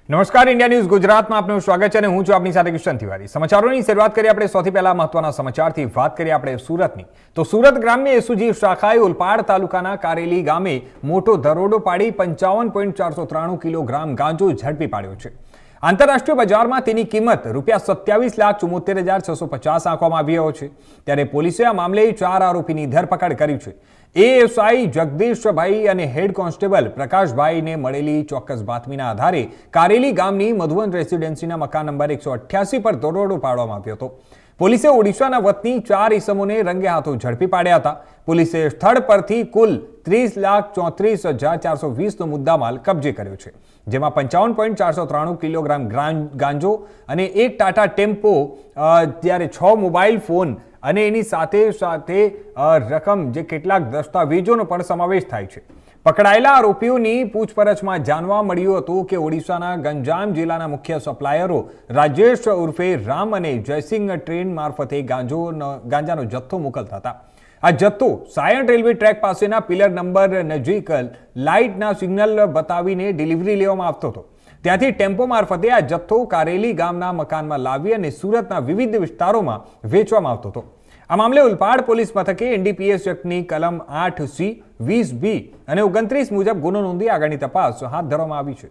નમસ્કાર, India news ગુજરાતમાં આપનું સ્વાગત છે અને હું છું આપની સાથે કિશન તિવારી। સમાચારોની શરૂઆત કરીએ આપણે સૌથી પહેલા મહત્વના સમાચારથી। વાત કરીએ આપણે સુરતની, તો સુરત ગ્રામ્ય એસઓજી શાખાએ ઓલપાડ તાલુકાના કારેલી ગામે મોટો દરોડો પાડી 55.493 કિલોગ્રામ ગાંજો ઝડપી પાડ્યો છે। આંતરરાષ્ટ્રીય બજારમાં તેની કિંમત ₹27,74,650 આંકવામાં આવી રહ્યો છે। ત્યારે પોલીસે આ મામલે 4 આરોપીની ધરપકડ કરી છે। એએસઆઈ જગદીશભાઈ અને હેડ કોન્સ્ટેબલ પ્રકાશભાઈને મળેલી ચોક્કસ બાતમીના આધારે કારેલી ગામની મધુવન રેસિડેન્સીના મકાન નંબર 188 પર દરોડો પાડવામાં આવ્યો હતો। પોલીસે ઓડિશાના વતની 4 ઈસમોને રંગે હાથો ઝડપી પાડ્યા હતા। પોલીસે સ્થળ પરથી કુલ 30,34,420નો મુદ્દામાલ કબજે કર્યો છે, જેમાં 55.493 કિલોગ્રામ ગાંજો અને એક ટાટા ટેમ્પો, ત્યારે 6 મોબાઈલ ફોન અને એની સાથે રકમ જે કેટલાક દસ્તાવેજોનો પણ સમાવેશ થાય છે। પકડાયેલા આરોપીઓની પૂછપરછમાં જાણવા મળ્યું હતું કે ઓડિશાના ગંજામ જિલ્લાના મુખ્ય સપ્લાયરો રાજેશ ઉર્ફે રામ અને જયસિંહ ટ્રેન મારફતે ગાંજાનો જથ્થો મોકલતા હતા। આ જથ્થો સાયણ રેલવે ટ્રેક પાસેના પિલર નંબર નજીક લાઇટના સિગ્નલ બતાવીને ડિલિવરી લેવામાં આવતો હતો। ત્યાંથી ટેમ્પો મારફતે આ જથ્થો કારેલી ગામના મકાનમાં લાવી અને સુરતના વિવિધ વિસ્તારોમાં વેચવામાં આવતો હતો। આ મામલે ઓલપાડ પોલીસ મથકે એનડીપીએસ એક્ટની કલમ 8C, 20B અને 29 મુજબ ગુનો નોંધી આગળની તપાસ હાથ ધરવામાં આવી છે।